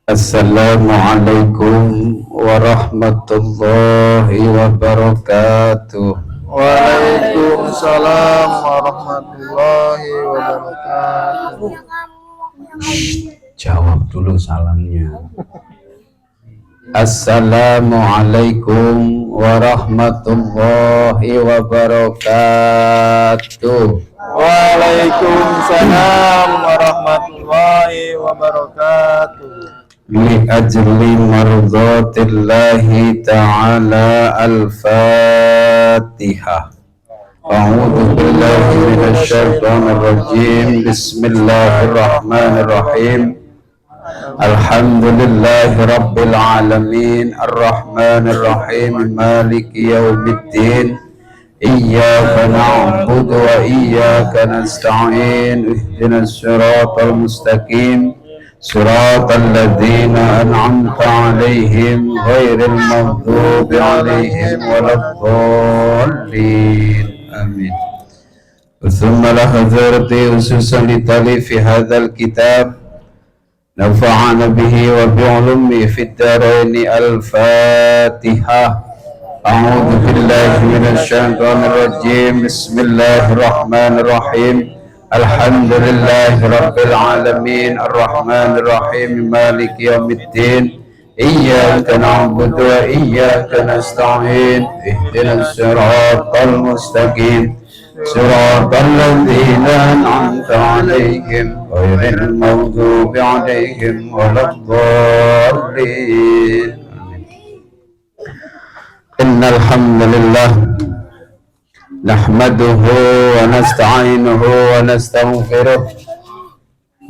Assalamualaikum warahmatullahi wabarakatuh. Waalaikumsalam warahmatullahi wabarakatuh. Jawab dulu salamnya. Assalamualaikum warahmatullahi wabarakatuh. Waalaikumsalam warahmatullahi wabarakatuh. Li ajli mardatillahi ta'ala al-Fatihah. A'udzu billahi minasy syaithanir rajim. Bismillahirrahmanirrahim. Alhamdulillahi rabbil alamin arrahmanir rahim maliki yaumiddin. Iyyaka na'budu wa iyyaka nasta'in. Ihdinas siratal mustaqim. Siratal ladzina an'amta 'alaihim ghairil maghdubi 'alaihim waladdallin. Amin. Thumma la hadarati ususan li talifi hadzal kitab nafa'ana bihi wa bi'ulumi fid daraini al-Fatihah. A'udzu billahi minasy syaithanir rajim. Bismillahirrahmanirrahim. Alhamdulillahi rabbil alamin arrahmanir rahim maliki yaumiddin. Iyyaka na'budu wa iyyaka nasta'in. Ihdinas siratal mustaqim. Siratal ladzina an'amta 'alaihim ghairil maghdubi 'alaihim waladdallin. Innal hamdalillah nahmaduhu wa nasta'inuhu wa nastaghfiruh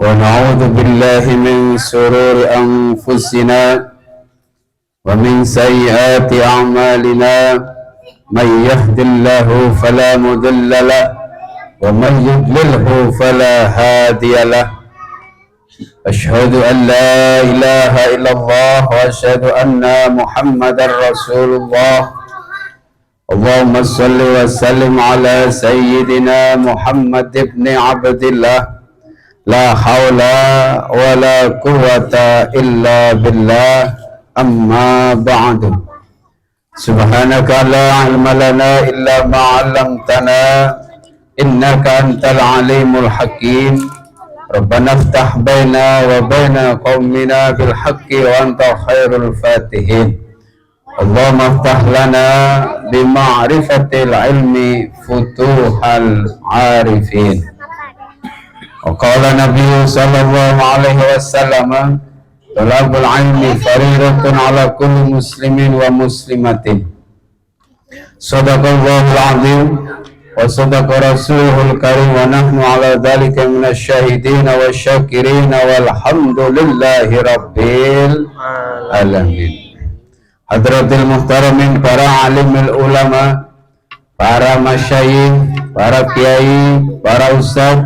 wa na'udzu billahi min shururi anfusina wa min sayyiati a'malina may yahdihillahu fala mudilla lahu wa may yudlilhu fala hadiya lahu. Asyhadu an la ilaha illallah wa asyhadu anna Muhammadar Rasulullah. Allahumma salli wa sallim ala sayyidina Muhammad ibn Abdillah. La hawla wa la quwwata illa billah. Amma ba'du. Subhanaka la ilma lana illa ma 'allamtana innaka antal alimul hakim. Rabbana iftah baina wa baina qaumina bil haqqi wa anta khairul fatihin. Allahumma iftah lana bima'rifatil ilmi futuhal arifin. Wa qala Nabi sallallahu alaihi wasallam, talabul ilmi faridatun ala kulli muslimin wa muslimatin. Sadaqallahul azim wa sadaqa rasuluhul karim wa nahnu ala dhalika minasyahidin wa syakirin walhamdulillahi rabbil alamin. Hadratil muhtaramin, para alimul ulama, para masyayikh, para kiai, para ustadz,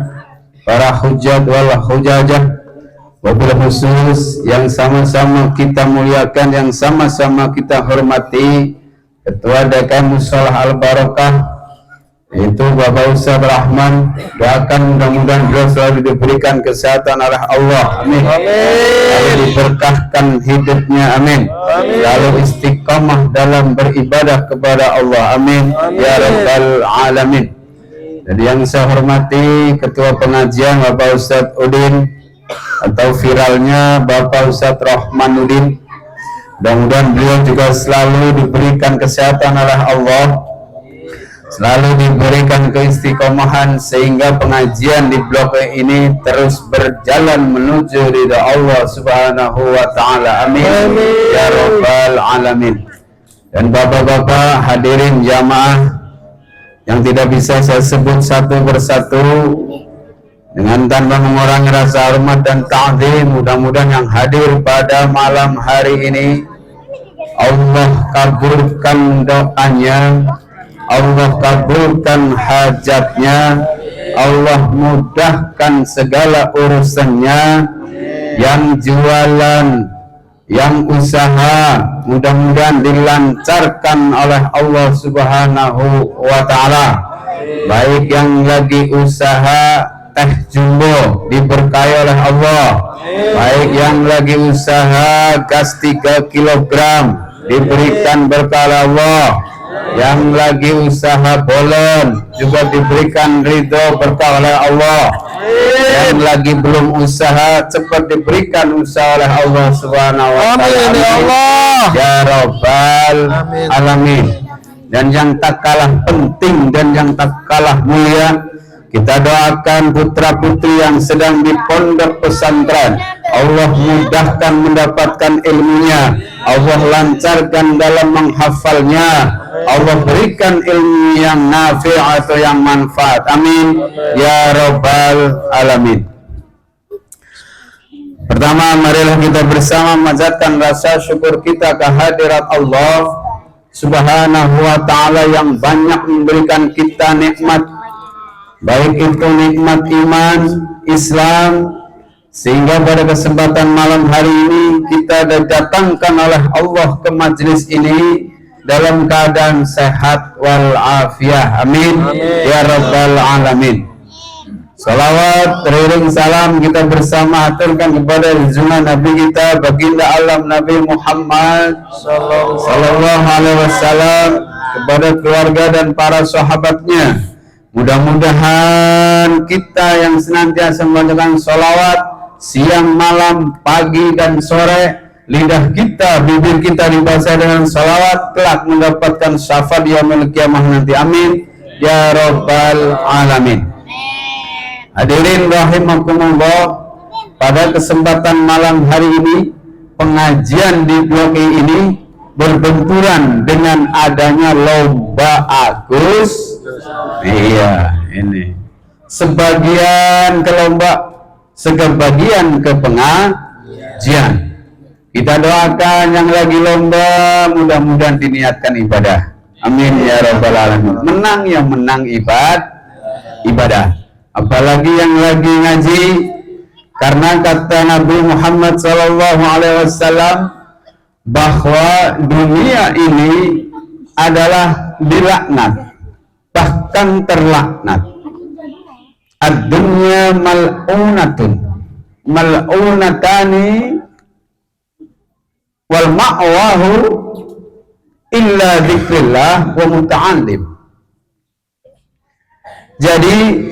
para hujjat wal hujajah, wabil khusus yang sama-sama kita muliakan, yang sama-sama kita hormati, Ketua DKM Musholah Al-Barakah, yaitu Bapak Ustadz Rahman. Doakan mudah-mudahan beliau selalu diberikan kesehatan oleh Allah, amin. Lalu diberkahkan hidupnya, amin. Lalu istiqamah dalam beribadah kepada Allah, amin. Ya Rabbal Alamin. Jadi yang saya hormati Ketua Pengajian Bapak Ustadz Udin, atau viralnya Bapak Ustadz Rahman Udin. Mudah-mudahan beliau juga selalu diberikan kesehatan oleh Allah, selalu diberikan keistiqomahan sehingga pengajian di blok ini terus berjalan menuju ridha Allah Subhanahu wa taala. Amin. Ya Rabbal Alamin. Dan bapak-bapak hadirin jamaah yang tidak bisa saya sebut satu persatu, dengan tanpa mengurangi rasa hormat dan ta'zim, mudah-mudahan yang hadir pada malam hari ini Allah kabulkan doanya, Allah kabulkan hajatnya, Allah mudahkan segala urusannya. Yang jualan, yang usaha, mudah-mudahan dilancarkan oleh Allah Subhanahu wa ta'ala. Baik yang lagi usaha Teh Jumbo diberkahi oleh Allah. Baik yang lagi usaha gas 3 kilogram diberikan berkah oleh Allah. Yang lagi usaha bolen juga diberikan ridho berkah oleh Allah. Yang lagi belum usaha cepat diberikan usaha oleh Allah Subhanahu wa taala. Amin ya Allah. Ya Rabbal alamin. Dan yang tak kalah penting dan yang tak kalah mulia, kita doakan putra-putri yang sedang di pondok pesantren. Allah mudahkan mendapatkan ilmunya. Allah lancarkan dalam menghafalnya. Allah berikan ilmu yang nafi' atau yang manfaat. Amin. Ya Rabbal alamin. Pertama, marilah kita bersama memanjatkan rasa syukur kita kehadirat Allah Subhanahu wa ta'ala yang banyak memberikan kita nikmat, baik itu nikmat iman, Islam, sehingga pada kesempatan malam hari ini kita didatangkan oleh Allah ke majelis ini dalam keadaan sehat wal afiyah. Amin. Ya Rabbal alamin. Salawat, teriring salam kita bersama aturkan kepada junjungan Nabi kita, baginda alam Nabi Muhammad sallallahu alaihi wasallam, kepada keluarga dan para sahabatnya. Mudah-mudahan kita yang senantiasa membacakan salawat siang, malam, pagi dan sore, lidah kita, bibir kita dibaca dengan salawat, kelak mendapatkan syafaat yaumil qiyamah nanti. Amin ya Rabbal alamin. Hadirin rahimakumullah, pada kesempatan malam hari ini pengajian di blok ini berbenturan dengan adanya lomba Agus. Iya, ini sebagian ke lomba, sebagian ke pengajian. Kita doakan yang lagi lomba mudah-mudahan diniatkan ibadah. Amin ya Rabbal alamin. Menang yang menang ibadah. Apalagi yang lagi ngaji, karena kata Nabi Muhammad SAW bahwa dunia ini adalah dilaknat, bahkan terlaknat. Ad-dunya mal'unatani wal ma'wahu illa dzikrillah wa muta'allim. Jadi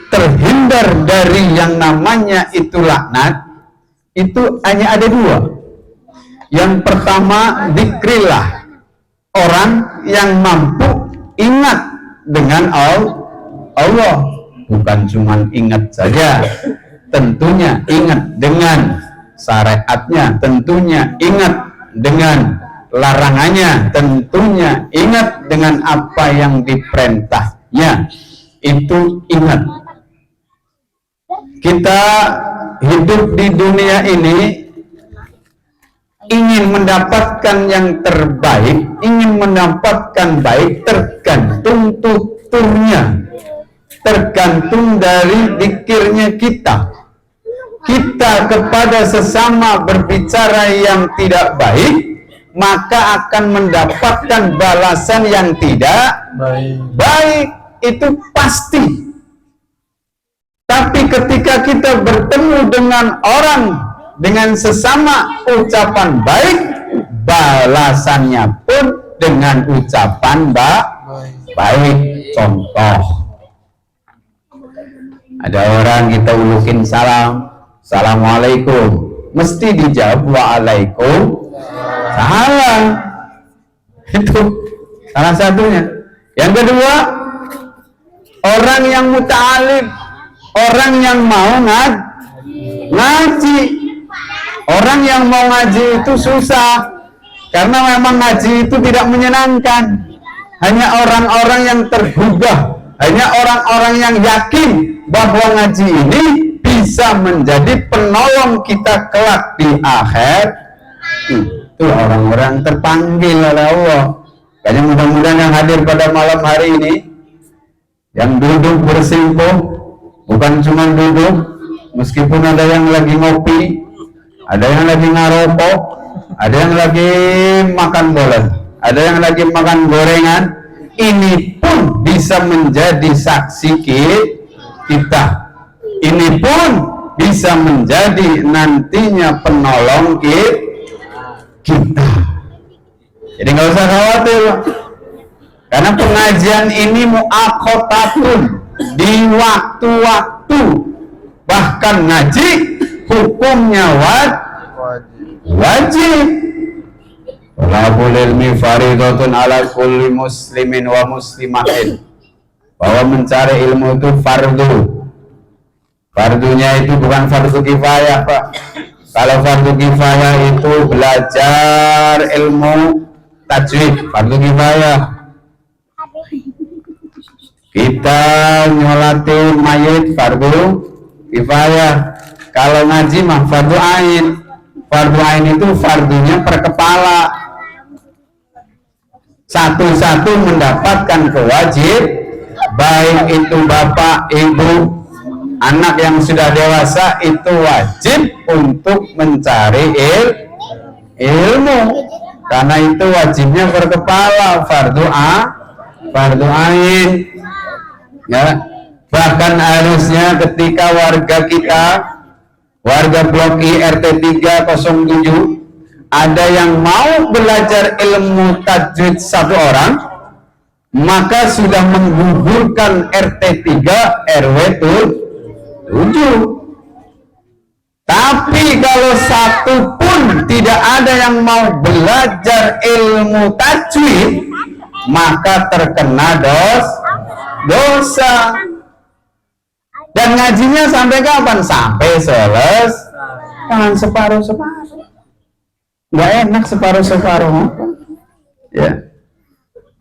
terhindar dari yang namanya itu laknat itu hanya ada dua. Yang pertama dzikrillah, orang yang mampu ingat dengan Allah, bukan cuma ingat saja, tentunya ingat dengan syariatnya, tentunya ingat dengan larangannya, tentunya ingat dengan apa yang diperintahnya, itu ingat. Kita hidup di dunia ini ingin mendapatkan yang terbaik, ingin mendapatkan baik, tergantung tuturnya, tergantung dari zikirnya kita. Kita kepada sesama berbicara yang tidak baik, maka akan mendapatkan balasan yang tidak baik. Itu pasti. Tapi ketika kita bertemu dengan orang dengan sesama ucapan baik, balasannya pun dengan ucapan baik. Contoh, ada orang kita ulukin salam, assalamualaikum, mesti dijawab waalaikumsalam. Itu salah satunya. Yang kedua, orang yang muta'alim, orang yang mau ngaji. Orang yang mau ngaji itu susah, karena memang ngaji itu tidak menyenangkan. Hanya orang-orang yang tergugah, hanya orang-orang yang yakin bahwa ngaji ini bisa menjadi penolong kita kelak di akhir. Itu orang-orang terpanggil oleh Allah. Kayaknya mudah-mudahan yang hadir pada malam hari ini, yang duduk bersimpuh, bukan cuma duduk, meskipun ada yang lagi ngopi, ada yang lagi ngarokok, ada yang lagi makan bolen, ada yang lagi makan gorengan, ini pun bisa menjadi saksi kita. ini pun bisa menjadi nantinya penolong kita. Jadi nggak usah khawatir, karena pengajian ini mu'akhotatun, di waktu-waktu, bahkan ngaji hukumnya wajib. Talabul ilmi faridatun ala kulli muslimin wa muslimatin, bahwa mencari ilmu itu fardu. Fardunya itu bukan fardu kifayah, Pak. Kalau fardu kifayah itu belajar ilmu tajwid, fardu kifayah. Kita nyolatin mayit fardu kifayah. Kalau ngaji mah fardu ain. Fardu ain itu fardunya per kepala. Satu-satu mendapatkan kewajib, baik itu bapak, ibu, anak yang sudah dewasa, itu wajib untuk mencari ilmu, karena itu wajibnya per kepala, fardu ain. Ya, bahkan harusnya ketika warga kita, warga blok I RT 307, ada yang mau belajar ilmu tajwid satu orang, maka sudah menggugurkan RT 3 RW 7. Tapi kalau satu pun tidak ada yang mau belajar ilmu tajwid, maka terkena dosa. Dan ngajinya sampai kapan? Sampai selesai. Jangan separuh-separuh. Nggak enak separuh-separuh. Ya.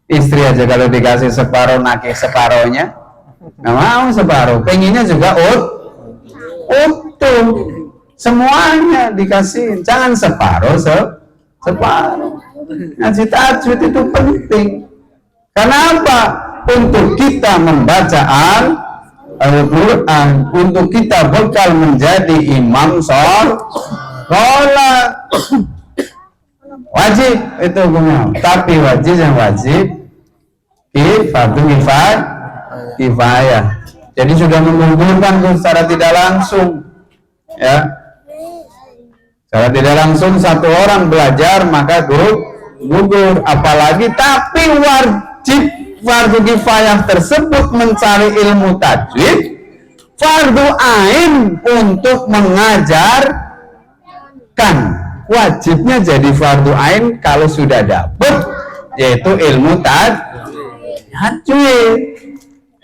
Istri aja kalau dikasih separuh, nakik separuhnya nggak mau separuh. Pengennya juga utuh. Semuanya dikasih. Jangan separuh. Ngaji tajwid itu penting. Karena apa? Untuk kita membaca Al-Quran, untuk kita bekal menjadi imam sholat. Wajib itu hukumnya, tapi yang wajib fardu kifayah. Jadi sudah menggugurkan secara tidak langsung, ya. Secara tidak langsung satu orang belajar maka gugur, apalagi tapi wajib fardu kifayah tersebut mencari ilmu tajwid, fardu ain untuk mengajarkan. Wajibnya jadi fardu ain kalau sudah dapat, yaitu ilmu tajwid.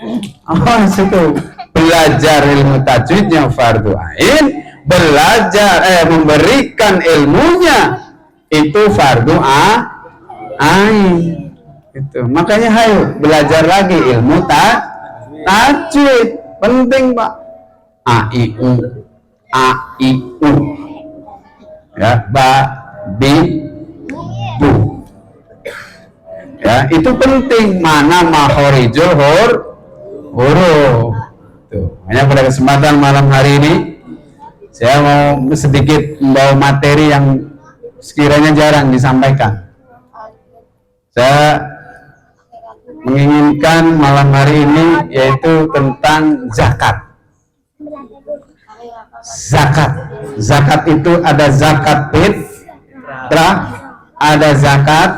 Itu belajar ilmu tajwid yang fardu ain, memberikan ilmunya itu fardu ain. Itu makanya hayo belajar lagi ilmu tajwid, penting, Pak. A I U ya, ba, bi, bu, ya, itu penting. Mana makhorijul huruf. Tuh, hanya pada kesempatan malam hari ini saya mau sedikit membawa materi yang sekiranya jarang disampaikan. Saya menginginkan malam hari ini yaitu tentang zakat. Zakat itu ada zakat fitrah, ada zakat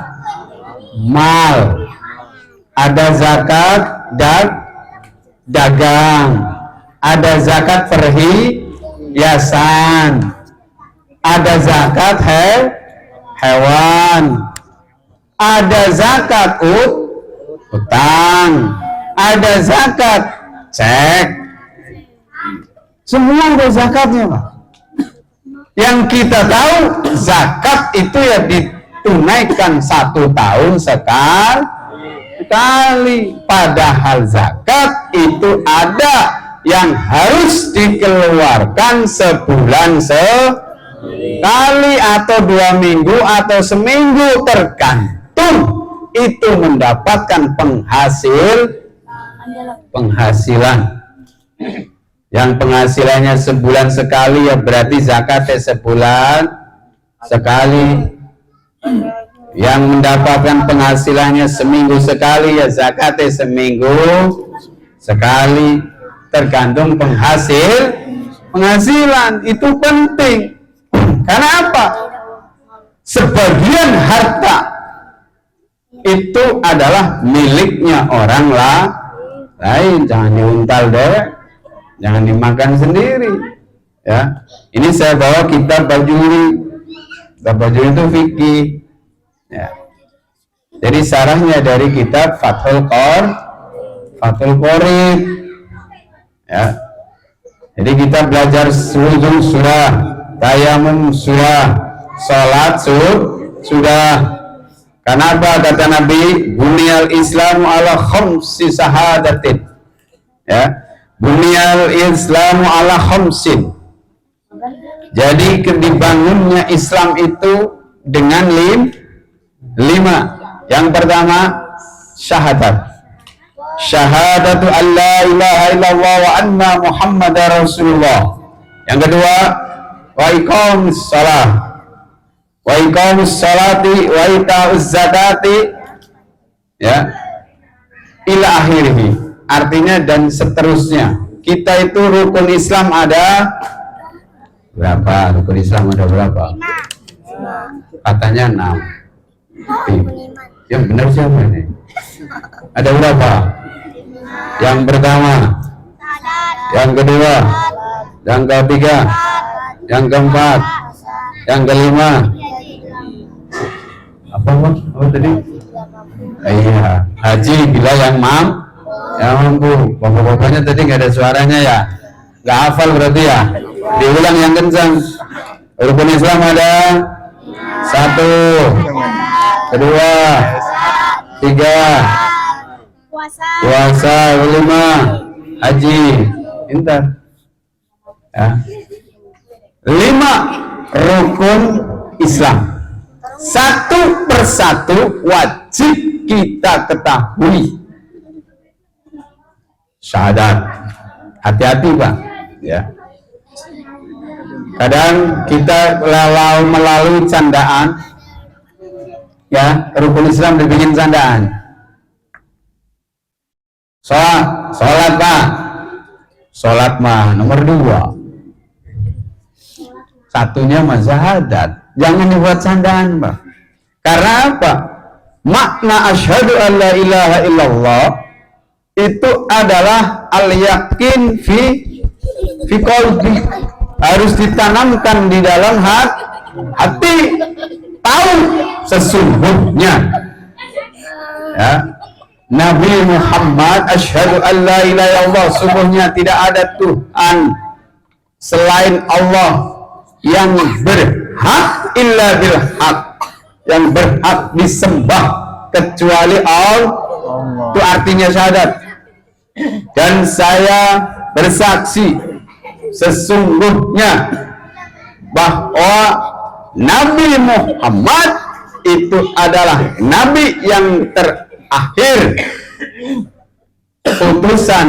mal, ada zakat dagang, ada zakat perhiasan, ada zakat hewan, ada zakat utang, ada zakat cek. Semua ada zakatnya, Pak. Yang kita tahu zakat itu ya ditunaikan 1 tahun sekali. Padahal zakat itu ada yang harus dikeluarkan sebulan sekali atau 2 minggu atau seminggu, tergantung itu mendapatkan penghasilan. Yang penghasilannya sebulan sekali ya berarti zakatnya sebulan sekali. Yang mendapatkan penghasilannya seminggu sekali ya zakatnya seminggu sekali. tergantung penghasilan. Itu penting. Karena apa? Sebagian harta itu adalah miliknya orang lain. Jangan diuntal deh, jangan dimakan sendiri. Ya, ini saya bawa kitab Bajuri. Kitab Bajuri itu fikih. Ya. Jadi sarahnya dari kitab Fathul Qorib. Ya. Jadi kita belajar wudhu surah, tayamum surah, salat sudah. Karena apa kata Nabi? Bunyal Islamu ala khamsi sahadatin. Ya. Bunyal Islamu ala khamsin. Jadi dibangunnya Islam itu dengan 5. Yang pertama syahadat. Syahadatu an la ilaha illallah wa anna Muhammadar Rasulullah. Yang kedua wa iqamus shalah. Wa iqamus sholati wa itauz zakati. Ya. Ila akhirih. Artinya dan seterusnya. Kita itu rukun Islam ada berapa? Rukun Islam ada berapa? 5. Katanya 6. Yang benar siapa ini? Ada berapa? Yang pertama, yang kedua, yang ketiga, yang keempat, yang kelima. Apa tadi? Iya, haji bila yang mampu. Bapak-bapaknya tadi nggak ada suaranya ya? Nggak hafal berarti ya? Diulang yang kencang. Rukun Islam ada 1, 2, 3, puasa, 5, haji, pintar. Ya. 5 rukun Islam. Satu persatu wajib kita ketahui. Syahadat. Hati-hati Pak. Ya. Kadang kita melalui candaan, ya, rukun Islam dibikin candaan. Sholat Pak. Sholat mah nomor 2. Satunya mah syahadat. Jangan dibuat candaan Pak. Karena apa? Makna asyhadu an la ilaha illallah itu adalah al-yakin fi qalbi. Harus ditanamkan di dalam hati. Tahu sesungguhnya, ya, Nabi Muhammad asyhadu an la ilaha illallah, sungguhnya tidak ada Tuhan selain Allah yang berhak illa bil haq, yang berhak disembah kecuali Allah. Itu artinya syahadat. Dan saya bersaksi sesungguhnya bahwa Nabi Muhammad itu adalah Nabi yang terakhir, utusan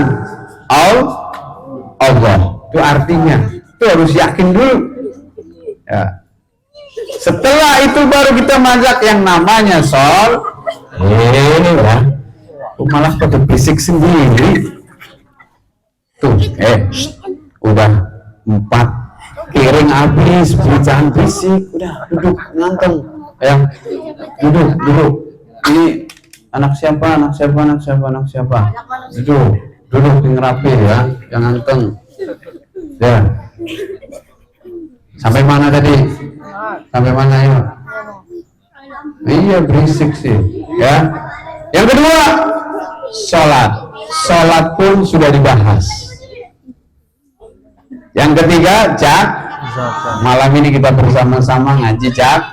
Allah. Itu artinya, itu harus yakin dulu. Ya. Setelah itu baru kita majak yang namanya ya. Malah pada berisik sendiri. Tuh, udah 4 piring habis, jangan berisik, udah duduk nganteng, ya, duduk. Ini anak siapa? Duduk yang rapi ya, yang nganteng. Ya. Sampai mana tadi? Sampai mana ya? Iya berisik sih, ya. Yang kedua, sholat pun sudah dibahas. Yang ketiga, malam ini kita bersama-sama ngaji zakat.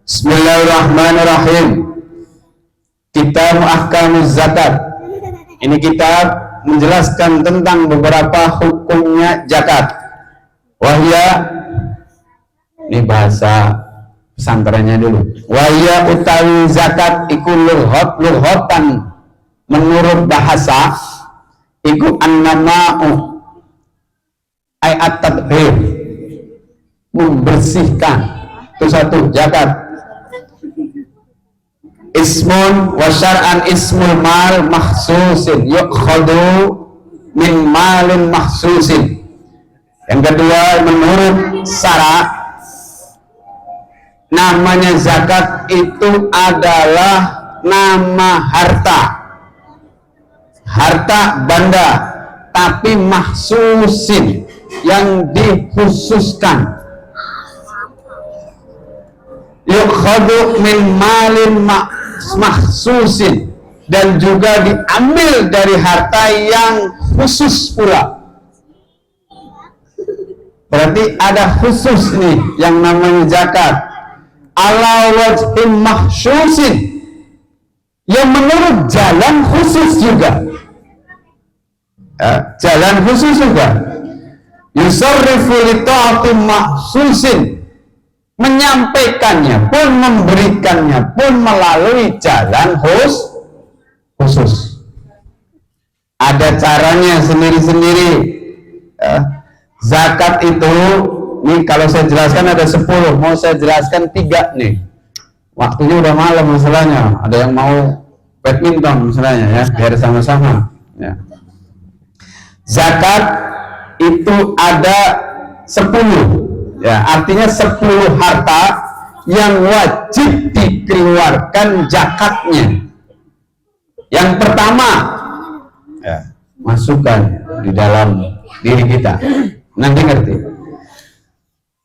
Bismillahirrahmanirrahim. Kitab Ahkamuz Zakat. Ini kitab menjelaskan tentang beberapa hukumnya zakat. Wahya, ini bahasa pesantrennya dulu. Wahya utawi zakat iku lughatan, menurut bahasa iku annama'u ay at-tadhhir, membersihkan. Itu satu zakat. Ismun wa syar'an ismul mal makhsusin yukhadu min malin mahsusin. Yang kedua, menurut syara, namanya zakat itu adalah nama harta benda, tapi mahsusin, yang dikhususkan. Yukhadu min malin mahsusin, dan juga diambil dari harta yang khusus pula. Berarti ada khusus nih yang namanya zakat. Ala wajhin mahsusin, yang menurut jalan khusus juga. Jalan khusus juga. Yusarrifu li ta'ati mahsusin, menyampaikannya pun, memberikannya pun melalui jalan khusus. Ada caranya sendiri-sendiri. Zakat itu, nih kalau saya jelaskan ada 10, mau saya jelaskan 3 nih. Waktunya udah malam masalahnya. Ada yang mau badminton misalnya ya, biar sama-sama. Ya. Zakat itu ada 10. Ya, artinya 10 harta yang wajib dikeluarkan zakatnya. Yang pertama, ya, masukkan di dalam diri kita. Nanti ngerti.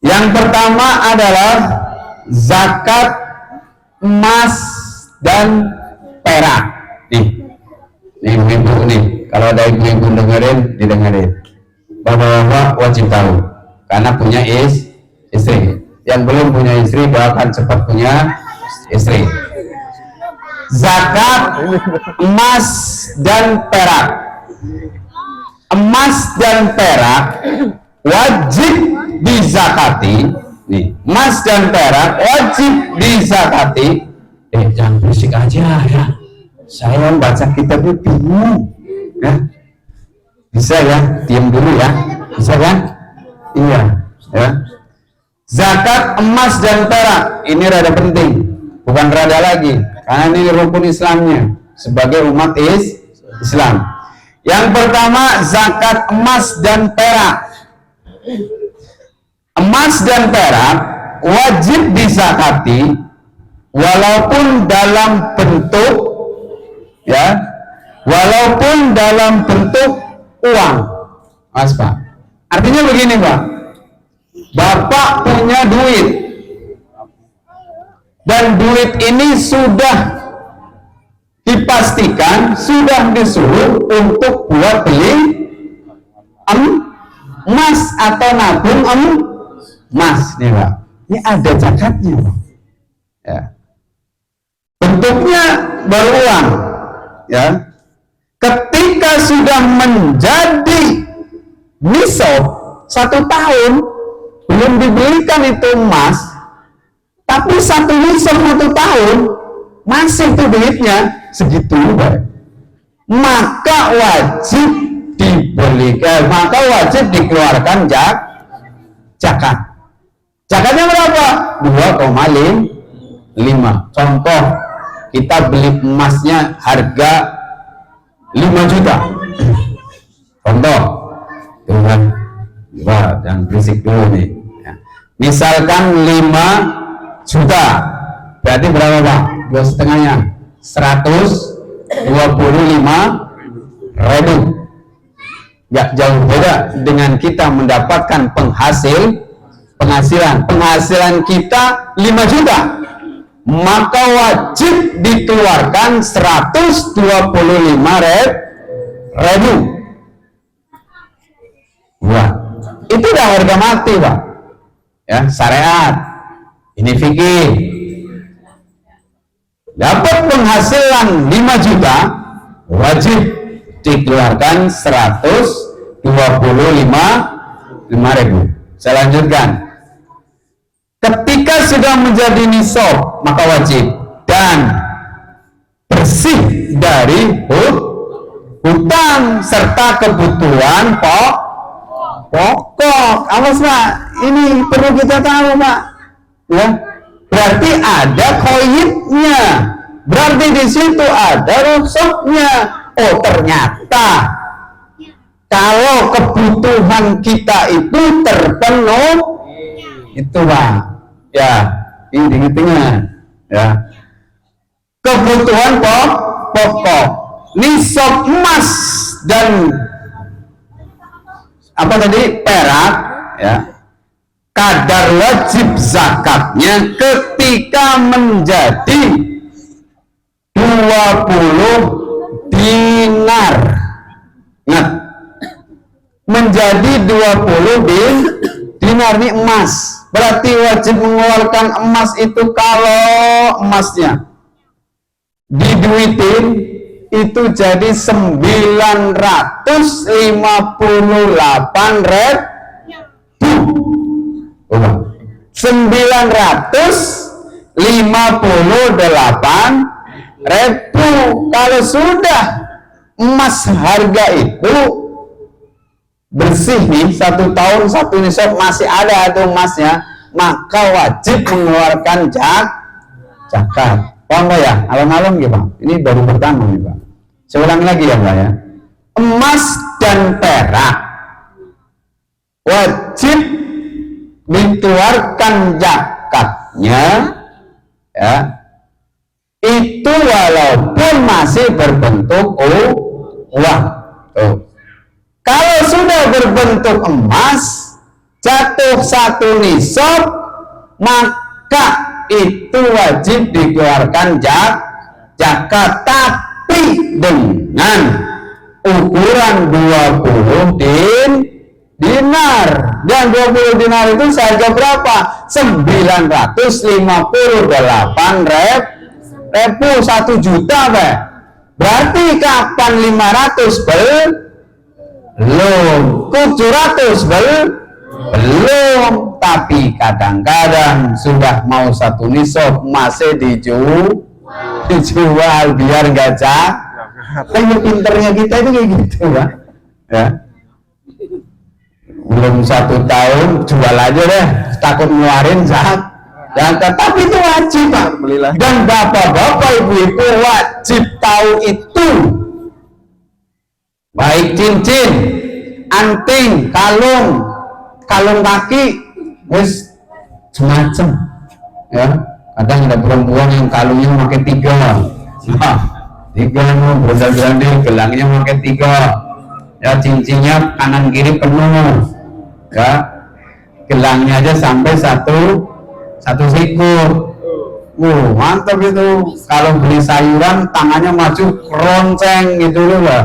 Yang pertama adalah zakat emas dan perak. Nih ibu-ibu nih, kalau ada ibu-ibu dengerin, didengerin. Bapak-bapak wajib tahu, karena punya istri. Yang belum punya istri doakan cepat punya istri. Zakat emas dan perak. Emas dan perak wajib dizakati. Nih, emas dan perak wajib dizakati. Jangan berisik aja ya. Saya membaca kitabnya bingung. Ya. Bisa ya, diam dulu ya. Bisa kan? Iya. Ya. Zakat emas dan perak ini rada penting, bukan rada lagi, karena ini rukun Islamnya sebagai umat Islam. Yang pertama, zakat emas dan perak. Emas dan perak wajib dizakati walaupun dalam bentuk, ya, walaupun dalam bentuk uang. Mas Pak, artinya begini Pak, Bapak punya duit, dan duit ini sudah dipastikan, sudah disuruh untuk buat beli emas atau nabung emas nih Pak. Ini ada zakatnya Pak. Ya. Bentuknya beruang. Ya. Ketika sudah menjadi nisab 1 tahun, belum dibelikan itu emas, tapi 1 nisab 1 tahun masih tuh duitnya segitu, Pak. Maka wajib dibelikan, maka wajib dikeluarkan zakat. Zakatnya berapa? 2,5. Contoh, kita beli emasnya harga 5 juta. Contoh, tuh kan, wah, jangan berisik dulu nih. Ya. Misalkan 5 juta, berarti berapa Pak? 2,5-nya 125.000. Gak jauh beda dengan kita mendapatkan penghasilan kita 5 juta, maka wajib dikeluarkan 125.000. Wah, itu udah harga mati Pak. Ya, syariat. Ini fikih. Dapat penghasilan 5 juta, wajib dikeluarkan 125.000. Saya lanjutkan. Ketika sudah menjadi nisab, maka wajib dan bersih dari hutang serta kebutuhan pokok. Awas Pak, ini perlu kita tahu Pak. Ya. Berarti ada koidnya, berarti di situ ada rusuknya. Oh ternyata kalau kebutuhan kita itu terpenuh, itu Pak, ya ini intinya, ya kebutuhan pokok, nisab emas dan apa tadi perak, ya kadar wajib zakatnya ketika menjadi 20 dinar. Ingat, menjadi 20 dinar ini emas. Berarti wajib mengeluarkan emas itu kalau emasnya diduitin itu jadi 958.000. Kalau sudah emas harga itu bersih nih 1 tahun 1 nisab masih ada itu emasnya, maka wajib mengeluarkan zakat. Paham Pak ya? Alon-alon gitu Pak. Ini baru pertama nih Pak. Saya ulangi lagi ya Pak ya. Emas dan perak wajib dikeluarkan zakatnya, ya itu walaupun masih berbentuk uang. Tuh. Kalau sudah berbentuk emas jatuh 1 nisab, maka itu wajib dikeluarkan zakat, tapi dengan ukuran 20 dinar. Dan 20 dinar itu seharga berapa? 958.000, 1 juta Pak. Berarti kapan 500 belum, 700 belum, tapi kadang-kadang sudah mau 1 nisab masih dijual biar nggak kayak pinternya kita itu kayak gitu Pak, ya belum 1 tahun jual aja deh, takut ngeluarin zakat, tapi itu wajib Pak. Dan bapak-bapak ibu-ibu wajib tahu itu, baik cincin, anting, kalung kaki, wis semacam, ya kadang ada perempuan yang kalungnya pakai 3, nah 3 berandal-berandal, gelangnya pakai 3, ya cincinnya kanan kiri penuh, ya gelangnya aja sampai satu siku. Mantap itu. Kalau beli sayuran tangannya maju keronceng gitu loh Pak.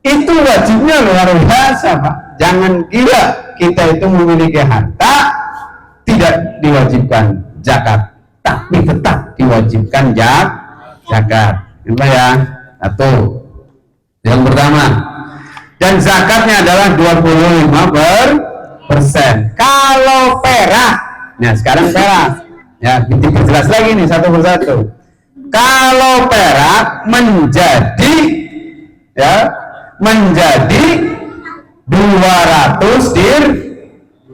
Itu wajibnya luar biasa Pak. Jangan kira kita itu memiliki harta tidak diwajibkan zakat, tapi tetap diwajibkan zakat. Itu ya. 1. Yang pertama. Dan zakatnya adalah 25%. Kalau perak, nah sekarang perak, ya diperjelas lagi nih satu persatu. Kalau perak menjadi 200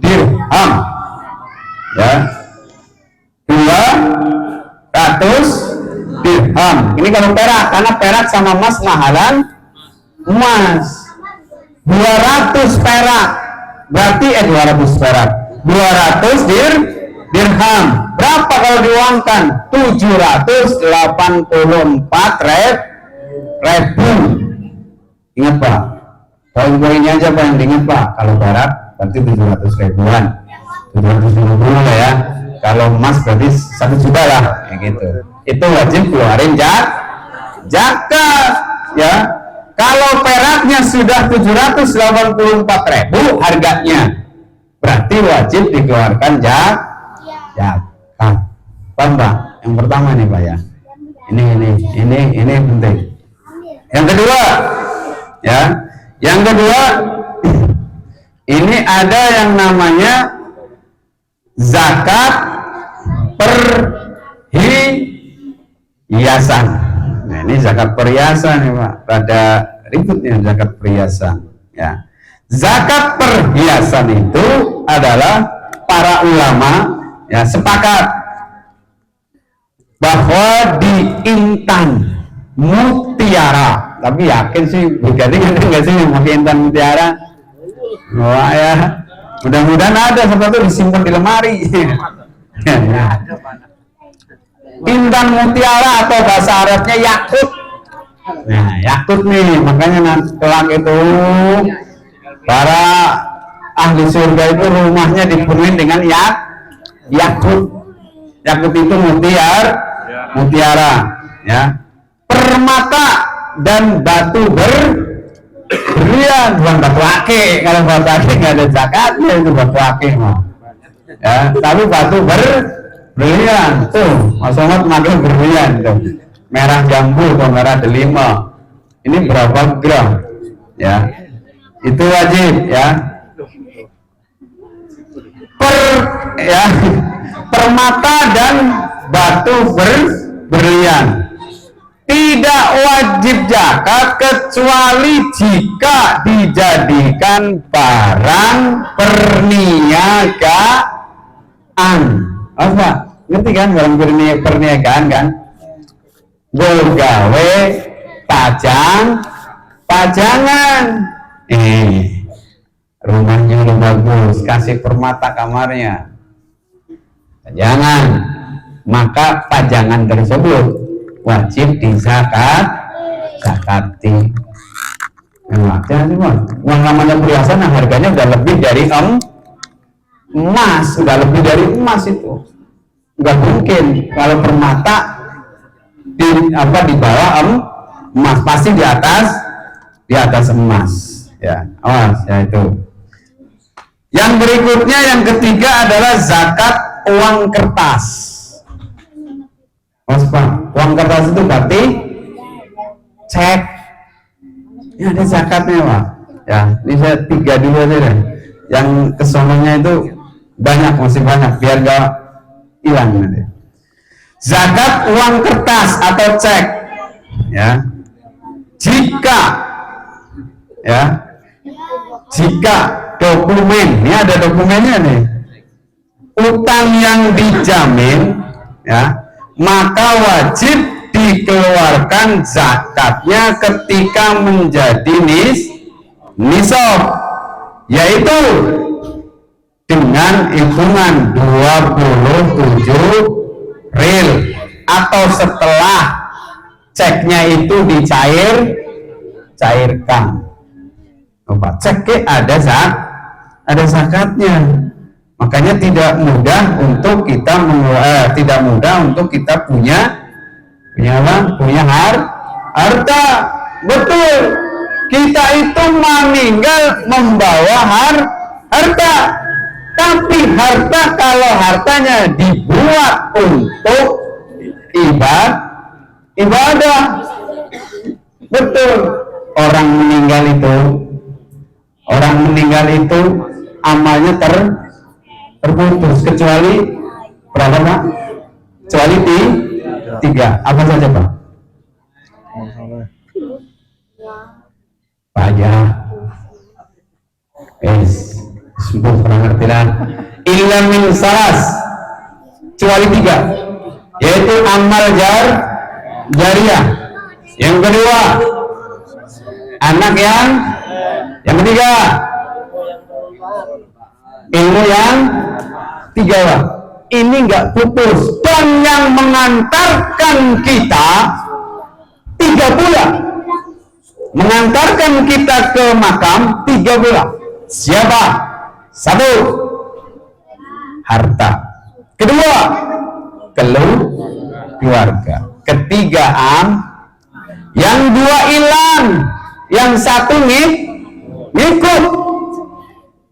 dirham, ya 200 dirham. Ini kalau perak, karena perak sama emas mahalan emas. 200 perak berarti 200 perak 200 dirham berapa kalau diuangkan? 784.000. Ingat Pak, poin-poinnya aja Pak yang diingat Pak. Kalau perak berarti 700 ribuan, 750 lah ya. Kalau emas berarti 1 juta lah, kayak gitu. Itu wajib keluarin zakat, ya. Kalau peraknya sudah 784.000 harganya, berarti wajib dikeluarkan zakat. Paham Pak? Yang pertama nih Pak ya. Ini penting. Yang kedua, ya. Yang kedua, ini ada yang namanya zakat perhiasan. Nah, ini zakat perhiasan nih Pak. Rada ribut nih zakat perhiasan, ya. Zakat perhiasan itu adalah para ulama ya sepakat bahwa di intan, mutiara, tapi yakin sih berarti nggak sih yang pakai intan mutiara. Wah ya, mudah-mudahan ada seperti itu disimpan di lemari. Intan mutiara atau bahasa Arabnya yakut. Nah, yakut nih, makanya nanti kelak itu para ahli surga itu rumahnya dipenuhi dengan yakut. Yakut itu mutiara, ya. Permata dan batu berlian, bukan batu ake. Kalau batu ake nggak ada zakatnya, itu batu ake mah. Ya, tapi batu berlian tuh, Mas Somad pakai berlian tuh. Merah jambu atau merah delima. Ini berapa gram? Ya, itu wajib ya. Permata dan batu berlian tidak wajib zakat kecuali jika dijadikan barang perniagaan. Apa? Ngerti kan barang perniagaan kan? Gawe pajangan. Rumahnya udah bagus, kasih permata kamarnya. Pajangan. Maka pajangan tersebut wajib zakati. Uang namanya perhiasan harganya udah lebih dari emas, itu. Nggak mungkin kalau permata di bawah emas, pasti di atas emas. Ya, awas ya itu. Yang berikutnya yang ketiga adalah zakat uang kertas. Uang kertas itu berarti cek. Ya ada zakatnya Pak. Ya, ini saya 3 dulu aja deh. Yang kesononya itu masih banyak biar gak hilang nanti. Zakat uang kertas atau cek. Ya. Jika dokumen, ini ada dokumennya nih, utang yang dijamin, ya, maka wajib dikeluarkan zakatnya ketika menjadi nisab, yaitu dengan hitungan 27 ril atau setelah ceknya itu dicairkan. Ceknya ada zakatnya, makanya tidak mudah untuk kita punya harta. Betul, kita itu meninggal membawa harta, tapi harta kalau hartanya dibuat untuk ibadah, betul. Orang meninggal itu amalnya terputus kecuali berapa Pak? Kecuali 3. Apa saja Pak? Pajak. Sembuh pernah ngerti lah. Illa min salas, kecuali 3, yaitu amal jariah. Yang kedua, anak yang ketiga, ilmu yang 3. Ini enggak putus, dan yang mengantarkan kita 3 bulan, mengantarkan kita ke makam 3 bulan. Siapa? 1, harta. Kedua, keluarga. Ketiga, yang 2 hilang, yang 1 ngikut.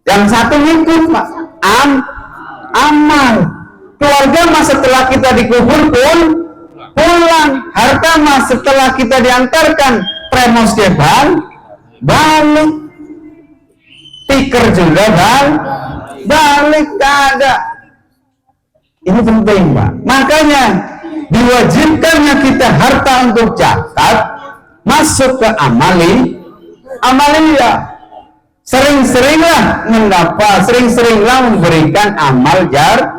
Yang 1 ngikut Pak, amal. Keluarga mah setelah kita dikubur pun pulang. Harta mah setelah kita diantarkan premos dia balik. Tikar juga balik, tak ada. Ini penting Pak. Makanya diwajibkannya kita harta untuk zakat masuk ke amaliyah. Sering-seringlah memberikan amal jari.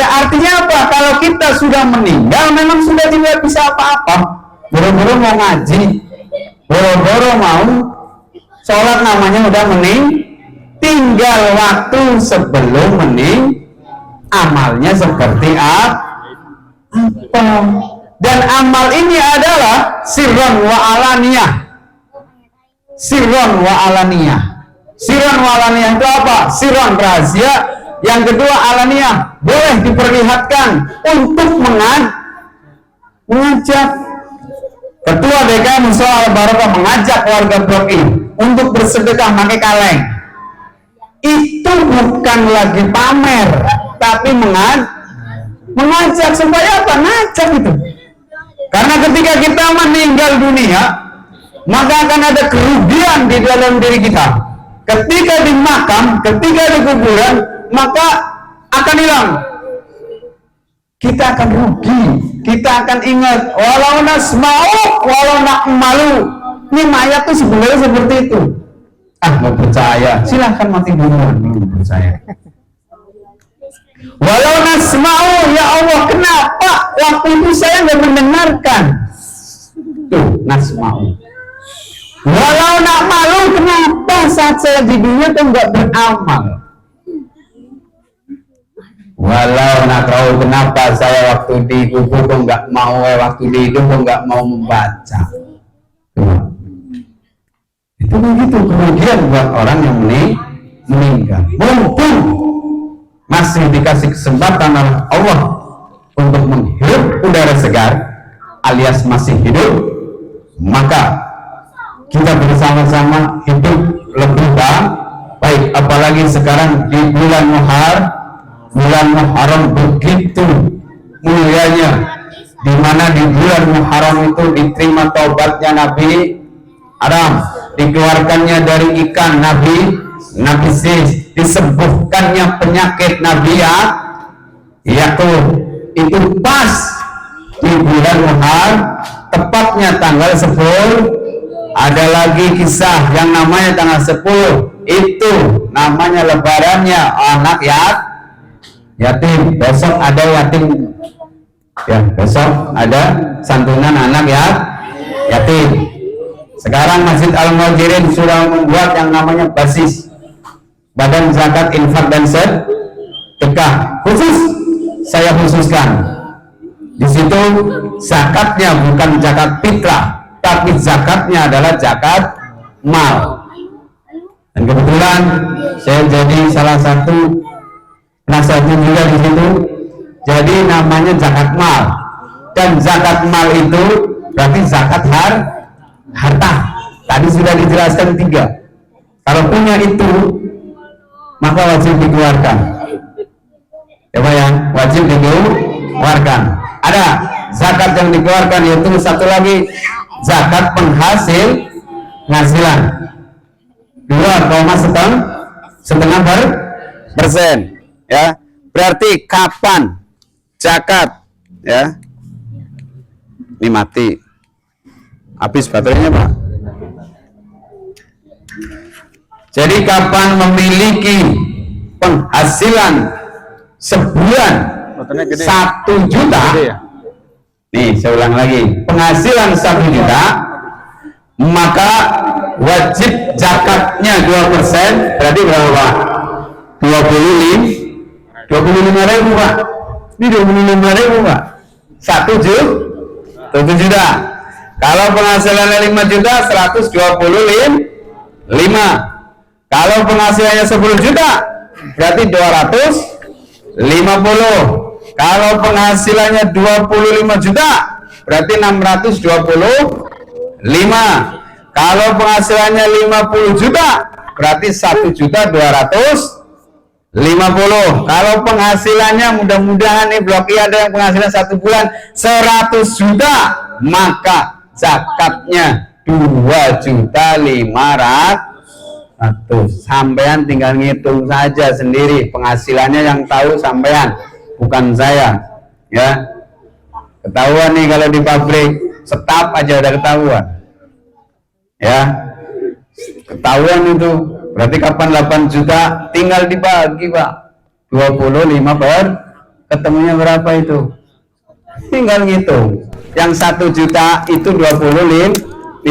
Artinya apa? Kalau kita sudah meninggal memang sudah tidak bisa apa-apa. Buru-buru mau ngaji, boro-boro mau sholat namanya udah mening, tinggal waktu sebelum mening amalnya seperti apa. Dan amal ini adalah sirron wa alaniyah. Sirron wa alaniyah. Sirron wa alaniyah itu apa? Sirron rahasia, yang kedua alaniyah boleh diperlihatkan untuk mengajak. Ketua DKM Musola Al-Barokah mengajak warga blok ini untuk bersedekah pakai kaleng. Itu bukan lagi pamer, tapi mengajak supaya apa? Ngajak itu. Karena ketika kita meninggal dunia, maka akan ada kerugian di dalam diri kita. Ketika di makam, ketika di kuburan, maka akan hilang. Kita akan rugi, kita akan ingat walau nasma'u walau na'malu. Ini mayat tuh sebenarnya seperti itu. Mau percaya, silahkan mati duluan belum percaya. Walau nasma'u, ya Allah, kenapa waktu itu saya nggak mendengarkan? Tuh, nasma'u. Walau na'malu, kenapa saat saya di dunia tuh nggak beramal? Walau nakrau, kenapa saya waktu di kubur kok nggak mau, waktu di hidup kok nggak mau membaca. Itu begitu kemudian buat orang yang meninggal. Mumpung masih dikasih kesempatan oleh Allah untuk menghirup udara segar alias masih hidup, maka kita bersama-sama hidup lebih baik. Apalagi sekarang di bulan Muharram begitu mulianya, di mana di bulan Muharram itu diterima taubatnya Nabi Adam, dikeluarkannya dari ikan Nabi Sis, disembuhkannya penyakit Nabi Yakub. Itu pas di bulan Muharram, tepatnya tanggal 10. Ada lagi kisah yang namanya tanggal 10, itu namanya lebarannya anak yatim. Besok ada yatim ya, besok ada santunan anak yatim. Sekarang Masjid Al-Muhajirin sudah membuat yang namanya basis Badan Zakat Infak dan Sedekah khusus. Saya khususkan di situ zakatnya bukan zakat fitrah, tapi zakatnya adalah zakat mal. Dan kebetulan saya jadi salah satu penasihat juga di situ. Jadi namanya zakat mal, dan zakat mal itu berarti zakat harta. Tadi sudah dijelaskan 3. Kalau punya itu maka wajib dikeluarkan. Ya Pak ya, wajib dikeluarkan. Ada zakat yang dikeluarkan, yaitu satu lagi zakat penghasilan 2,5% ya. Berarti kapan zakat ya? Ini mati, habis baterainya Pak. Jadi kapan memiliki penghasilan sebulan 1 juta, nih saya ulang lagi, penghasilan 1 juta, maka wajib zakatnya 2%, berarti berapa? 25.000 Pak. Ini 25.000 Pak. 1 juta. Kalau penghasilannya 5 juta, 125. Kalau penghasilannya 10 juta, berarti 250. Kalau penghasilannya 25 juta, berarti 625. Kalau penghasilannya 50 juta, berarti 1.250.000. Kalau penghasilannya, mudah-mudahan nih blok I ada yang penghasilan 1 bulan 100 juta, maka zakatnya 2.500.000. Sampean tinggal ngitung saja sendiri, penghasilannya yang tahu sampean, bukan saya ya. Ketahuan nih kalau di pabrik staf aja udah ketahuan ya, ketahuan itu. Berarti kapan 8 juta tinggal dibagi Pak, 25 per ketemunya berapa itu, tinggal ngitung. Yang 1 juta itu 25,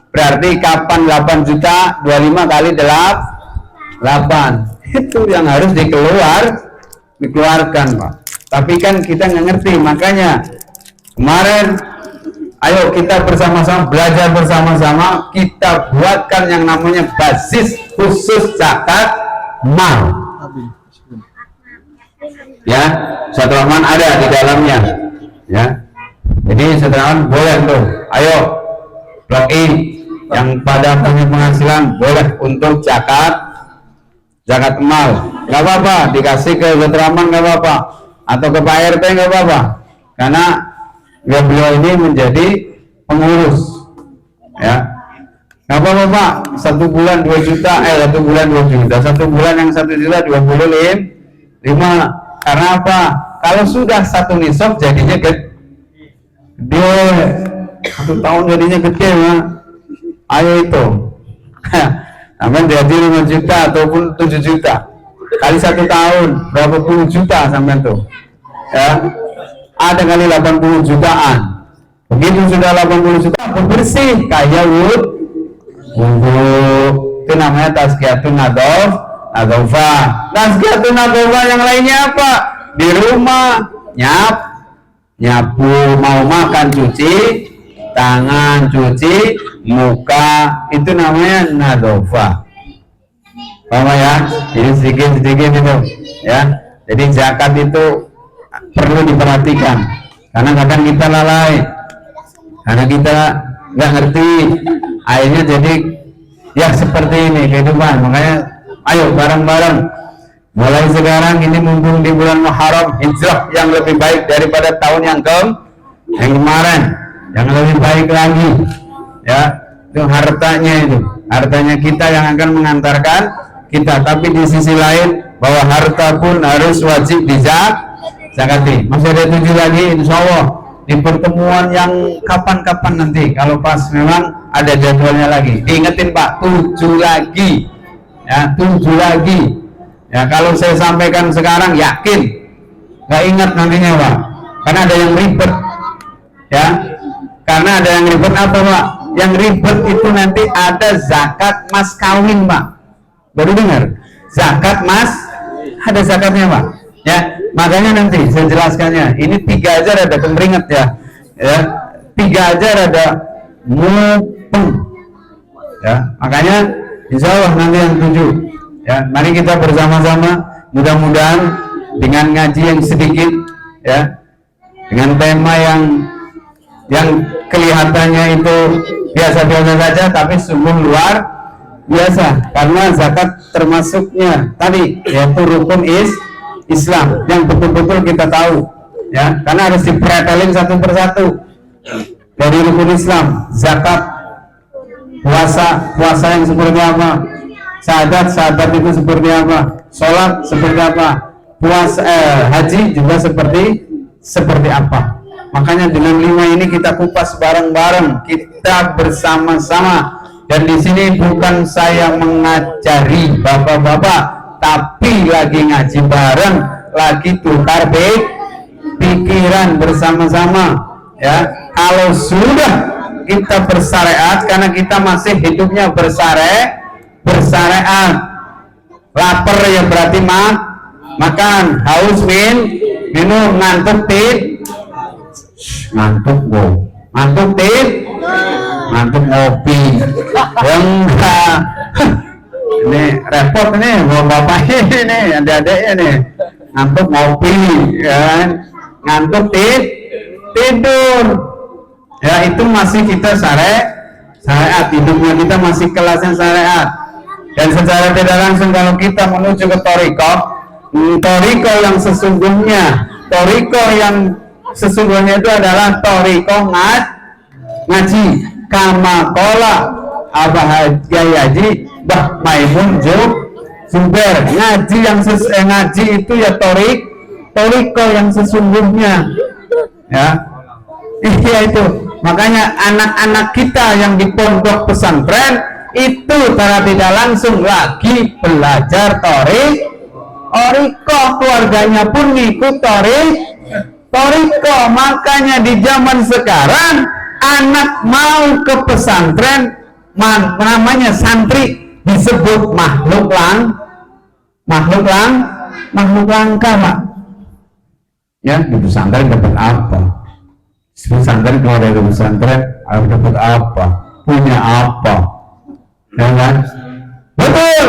Berarti kapan 8 juta? 25 kali 8. Itu yang harus dikeluarkan, Pak. Tapi kan kita nggak ngerti, makanya kemarin ayo kita bersama-sama belajar bersama-sama, kita buatkan yang namanya basis khusus zakat mal. Ya, Ustaz Rahman ada di dalamnya. Ya. Jadi Ustaz Rahman boleh tuh. Ayo login yang pada punya penghasilan boleh untuk zakat mal. Nggak apa-apa, dikasih ke Ustaz Rahman nggak apa-apa, atau ke Pak RT nggak apa-apa. Karena beliau ini menjadi pengurus, ya. Nggak apa-apa Pak, 1 bulan 2 juta, 1 bulan 2 juta, 1 bulan yang 1 juta 25. Karena apa? Kalau sudah 1 nisab jadinya gede, 1 tahun jadinya gede, Pak. Ayo itu, sampai jadi 5 juta ataupun 7 juta, kali 1 tahun berapa puluh juta sampai tuh, ya. Ada kali 80 jutaan. Begitu sudah 80 juta bersih kayak wudhu. Itu namanya tazkiyatun nadzafah. Tazkiyatun nadzafah yang lainnya apa? Di rumah nyapu, mau makan cuci tangan, cuci muka, itu namanya nadzafah. Paham ya? Jadi sedikit-sedikit itu, ya. Jadi zakat itu perlu diperhatikan, karena kadang kita lalai, karena kita nggak ngerti, akhirnya jadi ya seperti ini kehidupan. Makanya ayo bareng-bareng mulai sekarang ini, mumpung di bulan Muharram, hijrah yang lebih baik daripada tahun yang kemarin, yang lebih baik lagi, ya. Itu hartanya kita yang akan mengantarkan kita. Tapi di sisi lain, bahwa harta pun harus wajib zakati. Masih ada 7 lagi, insya Allah di pertemuan yang kapan-kapan nanti, kalau pas memang ada jadwalnya lagi. Diingetin Pak, 7 lagi, ya, 7 lagi. Ya, kalau saya sampaikan sekarang yakin nggak ingat nantinya Pak, karena ada yang ribet, ya. Karena ada yang ribet apa Pak? Yang ribet itu nanti ada zakat mas kawin Pak. Baru dengar? Zakat mas, ada zakatnya Pak, ya. Makanya nanti saya jelaskannya. Ini 3 aja ada pemberingat, ya. 3 aja ada mupeng, ya. Makanya insya Allah nanti yang 7, ya. Mari kita bersama-sama, mudah-mudahan dengan ngaji yang sedikit, ya, dengan tema yang kelihatannya itu biasa-biasa saja, tapi sungguh luar biasa, karena zakat termasuknya tadi, yaitu rukun Islam yang betul-betul kita tahu, ya, karena harus dipretelin satu persatu. Dari rukun Islam, zakat, puasa yang seperti apa, syahadat itu seperti apa, sholat seperti apa, haji juga seperti apa. Makanya dengan 5 ini kita kupas bareng-bareng, kita bersama-sama. Dan di sini bukan saya mengajari bapak-bapak, tapi lagi ngaji bareng, lagi tukar pikiran bersama-sama, ya. Kalau sudah kita bersyariat, karena kita masih hidupnya bersyariat, lapar ya berarti makan, haus minum, ngantuk ngopi. Enggak, ini repot nih bapak ini, adik-adiknya nih, ngantuk ngopi, ya, ngantuk tidur, ya. Itu masih kita syariat, hidupnya kita masih kelasnya syariat. Dan secara tidak langsung kalau kita menuju ke toriko yang sesungguhnya itu adalah toriko ngaji. Kama kola Abah Haji Bah Maimun Zubair, ngaji itu ya toriko yang sesungguhnya, ya. Iya itu. Makanya anak-anak kita yang di pondok pesantren itu secara tidak langsung lagi belajar toriko, keluarganya pun ngikut toriko. Makanya di zaman sekarang anak mau ke pesantren namanya santri disebut makhluk langka, Pak. Ya, di pesantren dapat apa? Di pesantren kalau dari pesantren dapat apa? Punya apa? Ya kan? Betul.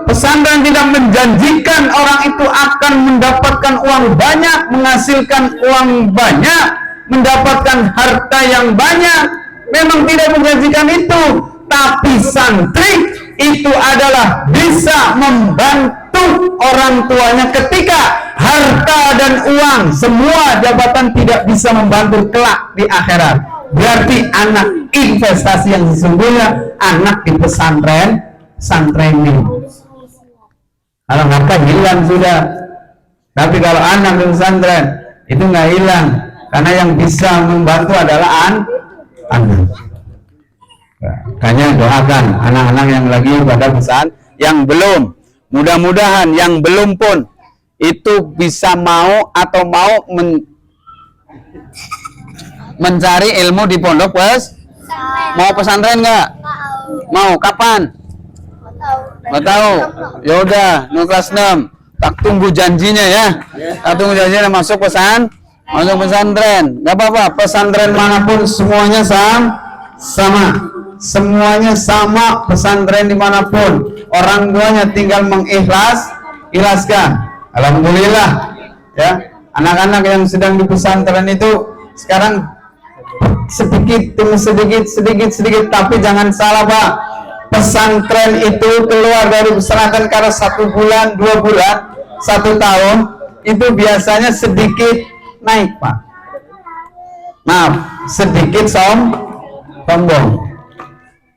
Pesantren tidak menjanjikan orang itu akan mendapatkan uang banyak, menghasilkan uang banyak, mendapatkan harta yang banyak. Memang tidak menjanjikan itu. Tapi santri itu adalah bisa membantu orang tuanya ketika harta dan uang, semua jabatan tidak bisa membantu kelak di akhirat. Berarti anak investasi yang sesungguhnya anak di pesantren ini. Kalau harta hilang sudah. Tapi kalau anak di pesantren itu nggak hilang, karena yang bisa membantu adalah anak. Makanya doakan anak-anak yang lagi pada pesan, yang belum, mudah-mudahan yang belum pun itu bisa mau mencari ilmu di pondok mau pesantren nggak? Mau kapan? Nggak tahu. Ya udah, kelas 6. Tak tunggu janjinya ya. Tak tunggu janjinya masuk pesantren. Nggak apa-apa. Pesantren manapun semuanya sama. Semuanya sama, pesantren dimanapun. Orang tuanya tinggal ikhlaskan. Alhamdulillah. Ya, anak-anak yang sedang di pesantren itu sekarang sedikit demi sedikit, tapi jangan salah, Pak. Pesantren itu keluar dari pesantren karena 1 bulan, 2 bulan, 1 tahun itu biasanya sedikit naik, Pak. Maaf, sedikit sombong.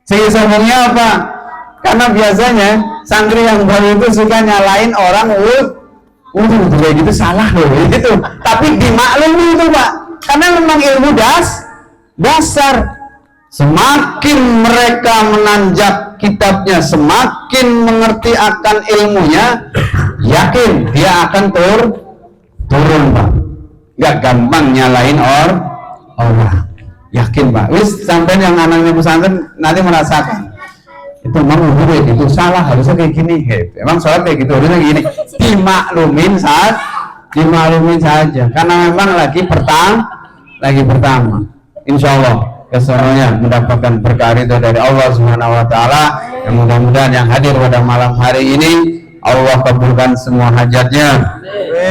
Segi sombongnya apa? Karena biasanya santri yang baru itu suka nyalain orang, kayak gitu salah loh, gitu. Tapi dimaklumi itu, Pak. Karena memang ilmu dasar. Semakin mereka menanjak kitabnya, semakin mengerti akan ilmunya, yakin dia akan turun, Pak. Gak gampang nyalain orang. Yakin, Pak. Sampai yang anaknya pesantren nanti merasakan itu memang itu salah, harusnya kayak gini. Emang sholat kayak gitu, harusnya gini. Dimaklumin saja. Karena memang lagi pertama. Insya Allah kesemuanya mendapatkan berkah itu dari Allah Subhanahu Wa Taala. Yang mudah-mudahan yang hadir pada malam hari ini Allah kabulkan semua hajatnya.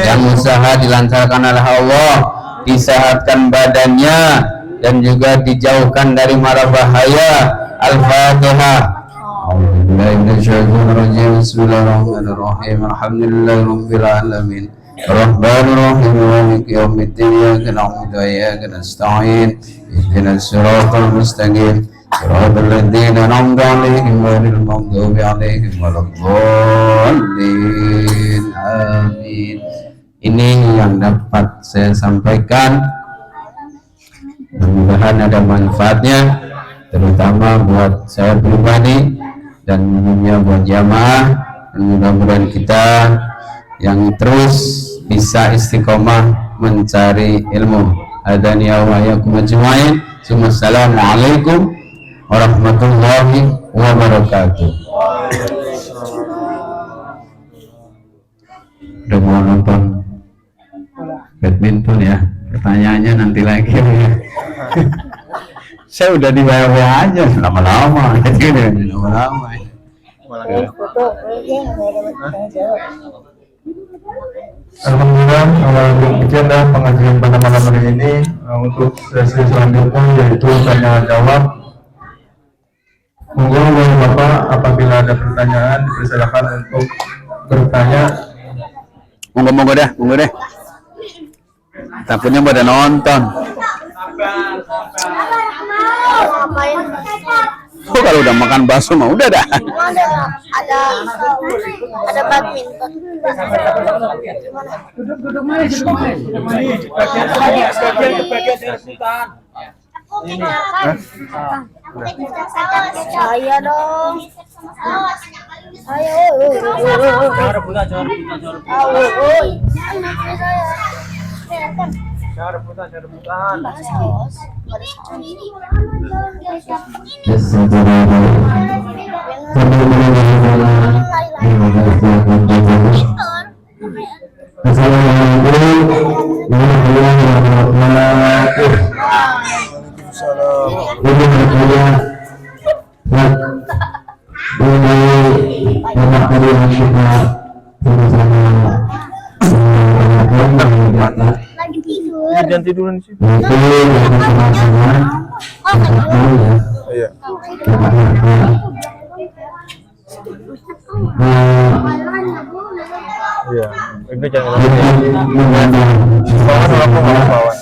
Yang usaha dilancarkan oleh Allah, disehatkan badannya, dan juga dijauhkan dari mara bahaya. Al-Fatihah. Bismillahirrahmanirrahim. Alhamdulillahirabbil alamin. Arrahmanirrahim. Maliki yaumiddin. Iyyaka na'budu wa iyyaka nasta'in. Ihdinas siratal mustaqim. Siratal ladzina an'amta 'alaihim ghairil maghdubi 'alaihim waladdallin. Amin. Ini yang dapat saya sampaikan. Mudah-mudahan ada manfaatnya, terutama buat saya pribadi dan umumnya buat jamaah. Dan mudah-mudahan kita yang terus bisa istiqomah mencari ilmu. Adani wa iyyakum ajma'in. Assalamualaikum warahmatullahi wabarakatuh. Udah mau nonton badminton ya? Pertanyaannya nanti lagi. Saya udah di WA aja lama-lama. Alhamdulillah, demikian dah pengajian pada malam hari ini. Untuk sesi selanjutnya yaitu tanya jawab. Monggo Bapak, apabila ada pertanyaan dipersilakan untuk bertanya. Monggo deh. Takutnya pada nonton. Oh, kalau udah makan bakso mah udah dah. Ada badminton. Duduk Saya dong. Ayo. Yes, tiduran di situ. Itu yang sama-sama tahu ya. Iya. Iya. Ini jangan bawa rokok bawa.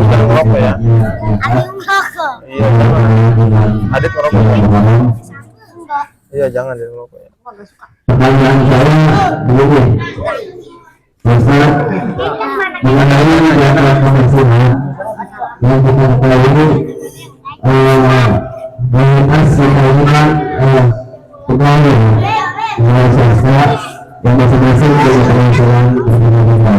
Jangan ngerokok ya. Iya, jangan. Adit ngerokok. Iya, jangan dia ngerokok ya. Pertanyaan saya begini, Ustaz, mengenai data penghasilan yang kita ketahui mayoritas kalimat pegawai yang swasta yang masing-masing punya penghasilan berbeda-beda.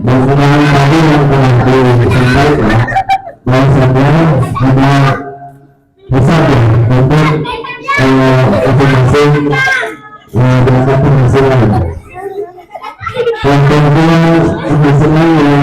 Dan kemudian tadi yang telah disampaikan bahwasanya ada besar ya untuk masing-masing data penghasilan. Dan tentu penghasilan yang